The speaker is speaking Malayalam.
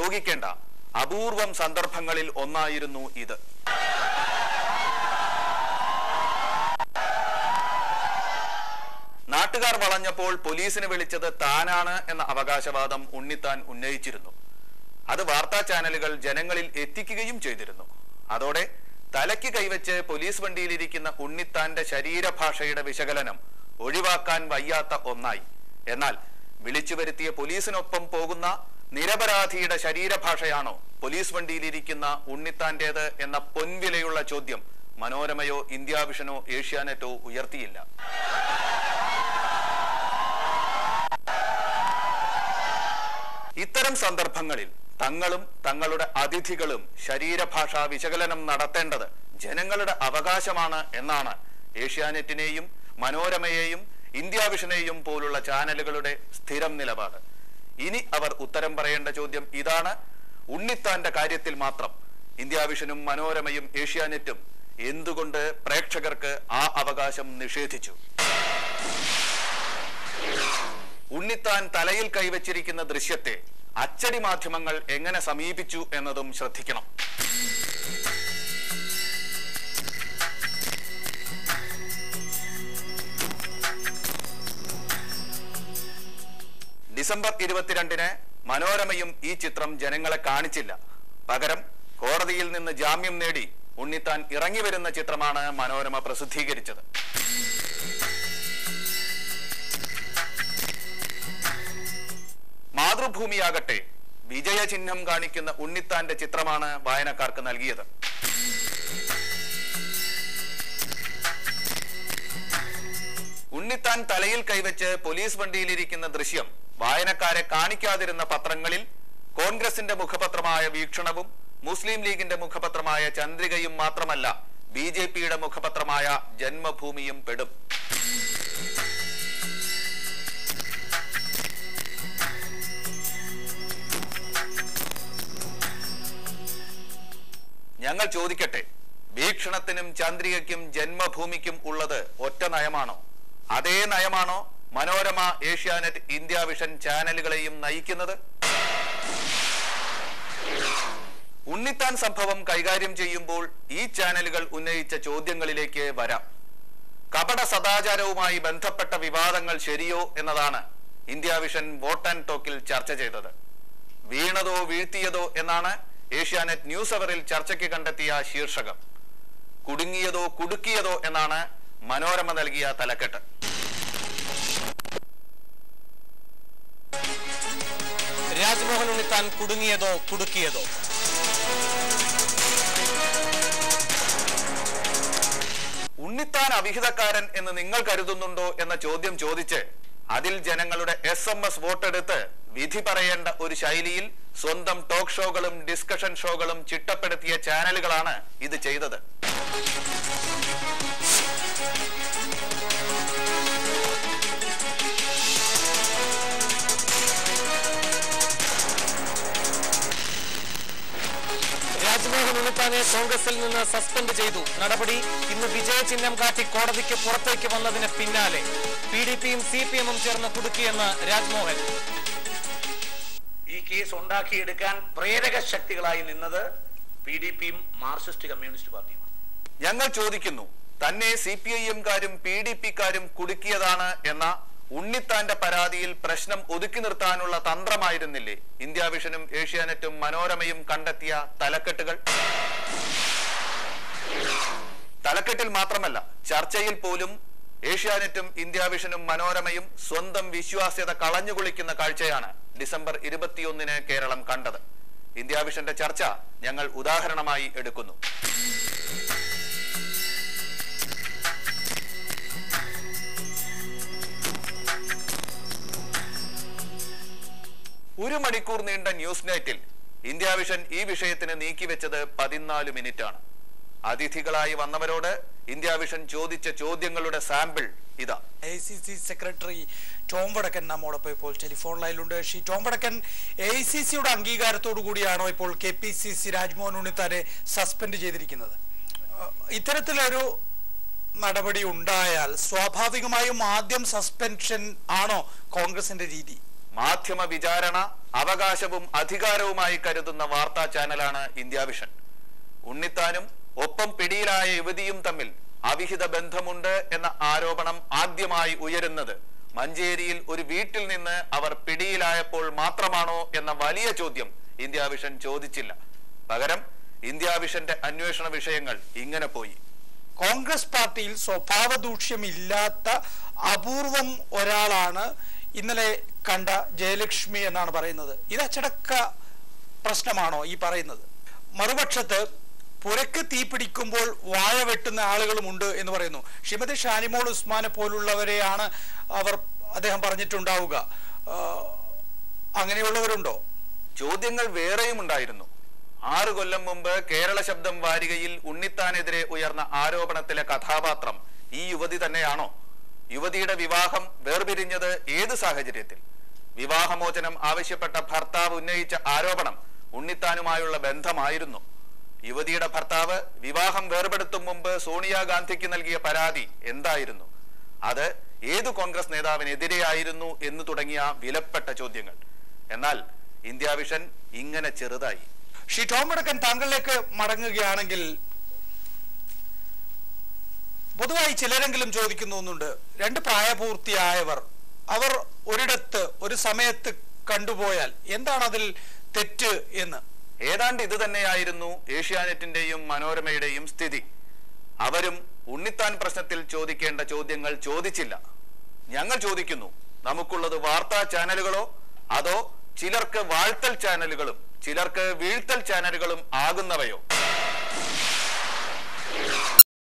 വിയോഗിക്കേണ്ട അപൂർവം സന്ദർഭങ്ങളിൽ ഒന്നായിരുന്നു ഇത്. നാട്ടുകാർ വളഞ്ഞപ്പോൾ പോലീസിനെ വിളിച്ചത് താനാണ് എന്ന അവകാശവാദം ഉണ്ണിത്താൻ ഉന്നയിച്ചിരുന്നു. അത് വാർത്താ ചാനലുകൾ ജനങ്ങളിൽ എത്തിക്കുകയും ചെയ്തിരുന്നു. അതോടെ തലയ്ക്ക് കൈവച്ച് പോലീസ് വണ്ടിയിലിരിക്കുന്ന ഉണ്ണിത്താന്റെ ശരീരഭാഷയുടെ വിശകലനം ഒഴിവാക്കാൻ വയ്യാത്ത ഒന്നായി. എന്നാൽ വിളിച്ചു വരുത്തിയ പോലീസിനൊപ്പം പോകുന്ന നിരപരാധിയുടെ ശരീരഭാഷയാണോ പോലീസ് വണ്ടിയിലിരിക്കുന്ന ഉണ്ണിത്താന്റേത് എന്ന പൊൻവിലയുള്ള ചോദ്യം മനോരമയോ ഇന്ത്യ വിഷനോ ഏഷ്യാനെറ്റോ ഉയർത്തിയില്ല. ഇത്തരം സന്ദർഭങ്ങളിൽ തങ്ങളും തങ്ങളുടെ അതിഥികളും ശരീരഭാഷാ വിശകലനം നടത്തേണ്ടത് ജനങ്ങളുടെ അവകാശമാണ് എന്നാണ് ഏഷ്യാനെറ്റിനെയും മനോരമയെയും ഇന്ത്യ വിഷനെയും പോലുള്ള ചാനലുകളുടെ സ്ഥിരം നിലപാട്. ഇനി അവർ ഉത്തരം പറയേണ്ട ചോദ്യം ഇതാണ്: ഉണ്ണിത്താന്റെ കാര്യത്തിൽ മാത്രം ഇന്ത്യ വിഷനും മനോരമയും ഏഷ്യാനെറ്റും എന്തുകൊണ്ട് പ്രേക്ഷകർക്ക് ആ അവകാശം നിഷേധിച്ചു? ഉണ്ണിത്താൻ തലയിൽ കൈവച്ചിരിക്കുന്ന ദൃശ്യത്തെ അച്ചടി മാധ്യമങ്ങൾ എങ്ങനെ സമീപിച്ചു എന്നതും ശ്രദ്ധിക്കണം. ഡിസംബർ 22-ന് മനോരമയും ഈ ചിത്രം ജനങ്ങളെ കാണിച്ചില്ല. പകരം കോടതിയിൽ നിന്ന് ജാമ്യം നേടി ഉണ്ണിത്താൻ ഇറങ്ങി വരുന്ന ചിത്രമാണ് മനോരമ പ്രസിദ്ധീകരിച്ചത്. മാതൃഭൂമിയാകട്ടെ വിജയചിഹ്നം കാണിക്കുന്ന ഉണ്ണിത്താന്റെ ചിത്രമാണ് വായനക്കാർക്ക് നൽകിയത്. ഉണ്ണിത്താൻ തലയിൽ കൈവച്ച് പോലീസ് വണ്ടിയിലിരിക്കുന്ന ദൃശ്യം വായനക്കാരെ കാണിക്കാതിരുന്ന പത്രങ്ങളിൽ കോൺഗ്രസിന്റെ മുഖപത്രമായ വീക്ഷണവും മുസ്ലിം ലീഗിന്റെ മുഖപത്രമായ ചന്ദ്രികയും മാത്രമല്ല, ബിജെപിയുടെ മുഖപത്രമായ ജന്മഭൂമിയും പെടും. ഞങ്ങൾ ചോദിക്കട്ടെ, വീക്ഷണത്തിനും ചന്ദ്രികയ്ക്കും ജന്മഭൂമിക്കും ഉള്ളത് ഒറ്റ നയമാണോ? അതേ നയമാണോ മനോരമ, ഏഷ്യാനെറ്റ്, ഇന്ത്യ വിഷൻ ചാനലുകളെയും നയിക്കുന്നത്? ഉണ്ണിത്താൻ സംഭവം കൈകാര്യം ചെയ്യുമ്പോൾ ഈ ചാനലുകൾ ഉന്നയിച്ച ചോദ്യങ്ങളിലേക്ക് വരാം. കപട സദാചാരവുമായി ബന്ധപ്പെട്ട വിവാദങ്ങൾ ശരിയോ എന്നതാണ് ഇന്ത്യ വിഷൻ വോട്ട് ആൻഡ് ടോക്കിൽ ചർച്ച ചെയ്തത്. വീണതോ വീഴ്ത്തിയതോ എന്നാണ് ഏഷ്യാനെറ്റ് ന്യൂസ് അവറിൽ ചർച്ചയ്ക്ക് കണ്ടെത്തിയ ശീർഷകം. കുടുങ്ങിയതോ കുടുക്കിയതോ എന്നാണ് മനോരമ നൽകിയ തലക്കെട്ട്. രാജ്മോഹൻ ഉണ്ണിത്താൻ കുടുങ്ങിയതോ കുടുക്കിയതോ? ഉണ്ണിത്താൻ അവിഹിതക്കാരൻ എന്ന് നിങ്ങൾ കരുതുന്നുണ്ടോ എന്ന ചോദ്യം ചോദിച്ച് അതിൽ ജനങ്ങളുടെ SMS വോട്ടെടുത്ത് വിധി പറയേണ്ട ഒരു ശൈലിയിൽ സ്വന്തം ടോക്ക് ഷോകളും ഡിസ്കഷൻ ഷോകളും ചിട്ടപ്പെടുത്തിയ ചാനലുകളാണ് ഇത് ചെയ്തത്. രാജ്മോഹൻ ഉണ്ണിത്താനെ കോൺഗ്രസിൽ നിന്ന് സസ്പെൻഡ് ചെയ്തു. നടപടി ഇന്ന് വിജയചിഹ്നം കാട്ടി കോടതിക്ക് പുറത്തേക്ക് വന്നതിന് പിന്നാലെ PDPയും CPM-ഉം ചേർന്ന് കുടുക്കിയെന്ന് രാജ്മോഹൻ. ഈ കേസ് ഉണ്ടാക്കിയെടുക്കാൻ പ്രേരക ശക്തികളായി നിന്നത് PDPയും മാർക്സിസ്റ്റ് കമ്മ്യൂണിസ്റ്റ് പാർട്ടിയുമാണ്. ഞങ്ങൾ ചോദിക്കുന്നു, തന്നെ CPIM-കാരും PDP-കാരും കുടുക്കിയതാണ് എന്ന ഉണ്ണിത്താന്റെ പരാതിയിൽ പ്രശ്നം ഒതുക്കി നിർത്താനുള്ള തന്ത്രമായിരുന്നില്ലേ ഇന്ത്യ വിഷനും ഏഷ്യാനെറ്റും മനോരമയും കണ്ടെത്തിയ തലക്കെട്ടുകൾ? തലക്കെട്ടിൽ മാത്രമല്ല, ചർച്ചയിൽ പോലും ഏഷ്യാനെറ്റും ഇന്ത്യ വിഷനും മനോരമയും സ്വന്തം വിശ്വാസ്യത കളഞ്ഞുകുളിക്കുന്ന കാഴ്ചയാണ് ഡിസംബർ 21-ന് കേരളം കണ്ടത്. ഇന്ത്യ വിഷന്റെ ചർച്ച ഞങ്ങൾ ഉദാഹരണമായി എടുക്കുന്നു. ഒരു മണിക്കൂർ നീണ്ട ന്യൂസ് നൈറ്റിൽ ഇന്ത്യ വിഷൻ ഈ വിഷയത്തിന് നീക്കിവെച്ചത് 14 മിനിറ്റാണ്. അതിഥികളായി വന്നവരോട് ഇന്ത്യ വിഷൻ ചോദിച്ച ചോദ്യങ്ങളുടെ സാമ്പിൾ ഇതാ. AICC സെക്രട്ടറി ടോം വടക്കൻ നമ്മോടൊപ്പം ഇപ്പോൾ ടെലിഫോൺ ലൈനിലുണ്ട്. ടോം വടക്കൻ, AICCയുടെ അംഗീകാരത്തോടു കൂടിയാണോ ഇപ്പോൾ KPCC രാജ്മോഹൻ ഉണ്ണിത്താനെ സസ്പെൻഡ് ചെയ്തിരിക്കുന്നത്? ഇത്തരത്തിലൊരു നടപടി ഉണ്ടായാൽ സ്വാഭാവികമായും ആദ്യം സസ്പെൻഷൻ ആണോ കോൺഗ്രസിന്റെ രീതി? മാധ്യമ വിചാരണ അവകാശവും അധികാരവുമായി കരുതുന്ന വാർത്താ ചാനലാണ് ഇന്ത്യ വിഷൻ. ഉണ്ണിത്താനും ഒപ്പം പിടിയിലായ യുവതിയും തമ്മിൽ അവിഹിത ബന്ധമുണ്ട് എന്ന ആരോപണം ആദ്യമായി ഉയരുന്നത് മഞ്ചേരിയിൽ ഒരു വീട്ടിൽ നിന്ന് അവർ പിടിയിലായപ്പോൾ മാത്രമാണോ എന്ന വലിയ ചോദ്യം ഇന്ത്യ വിഷൻ ചോദിച്ചില്ല. പകരം ഇന്ത്യ വിഷന്റെ അന്വേഷണ വിഷയങ്ങൾ ഇങ്ങനെ പോയി. കോൺഗ്രസ് പാർട്ടിയിൽ സ്വഭാവ ദൂഷ്യമില്ലാത്ത അപൂർവം ഒരാളാണ് ഇന്നലെ കണ്ട ജയലക്ഷ്മി എന്നാണ് പറയുന്നത്. ഇത് അച്ചടക്ക പ്രശ്നമാണോ ഈ പറയുന്നത്? മറുപക്ഷത്ത് പുരക്ക് തീ പിടിക്കുമ്പോൾ വാഴ വെട്ടുന്ന ആളുകളുമുണ്ട് എന്ന് പറയുന്നു. ശ്രീമതി ഷാനിമോൾ ഉസ്മാനെ പോലുള്ളവരെയാണ് അദ്ദേഹം പറഞ്ഞിട്ടുണ്ടാവുക. അങ്ങനെയുള്ളവരുണ്ടോ? ചോദ്യങ്ങൾ വേറെയും ഉണ്ടായിരുന്നു. 6 കൊല്ലം മുമ്പ് കേരള ശബ്ദം വാരികയിൽ ഉണ്ണിത്താനെതിരെ ഉയർന്ന ആരോപണത്തിലെ കഥാപാത്രം ഈ യുവതി തന്നെയാണോ? യുവതിയുടെ വിവാഹം വേർപിരിഞ്ഞത് ഏത് സാഹചര്യത്തിൽ? വിവാഹമോചനം ആവശ്യപ്പെട്ട ഭർത്താവ് ഉന്നയിച്ച ആരോപണം ഉണ്ണിത്താനുമായുള്ള ബന്ധമായിരുന്നു. യുവതിയുടെ ഭർത്താവ് വിവാഹം വേർപെടുത്തും മുമ്പ് സോണിയാഗാന്ധിക്ക് നൽകിയ പരാതി എന്തായിരുന്നു? അത് ഏതു കോൺഗ്രസ് നേതാവിനെതിരെയായിരുന്നു എന്ന് തുടങ്ങിയ വിലപ്പെട്ട ചോദ്യങ്ങൾ. എന്നാൽ ഇന്ത്യ വിഷൻ ഇങ്ങനെ ചെറുതായി. ശ്രീ ടോം വടക്കൻ, താങ്കളിലേക്ക് മടങ്ങുകയാണെങ്കിൽ പൊതുവായി ചിലരെങ്കിലും ചോദിക്കുന്ന ഒന്നുണ്ട്. 2 പ്രായപൂർത്തിയായവർ അവർ ഒരിടത്ത് ഒരു സമയത്ത് കണ്ടുപോയാൽ എന്താണ് അതിൽ തെറ്റ് എന്ന്? ഏതാണ്ട് ഇത് തന്നെയായിരുന്നു ഏഷ്യാനെറ്റിന്റെയും മനോരമയുടെയും സ്ഥിതി. അവരും ഉണ്ണിത്താൻ പ്രശ്നത്തിൽ ചോദിക്കേണ്ട ചോദ്യങ്ങൾ ചോദിച്ചില്ല. ഞങ്ങൾ ചോദിക്കുന്നു, നമുക്കുള്ളത് വാർത്താ ചാനലുകളോ അതോ ചിലർക്ക് വാഴ്ത്തൽ ചാനലുകളും ചിലർക്ക് വീഴ്ത്തൽ ചാനലുകളും ആകുന്നവയോ?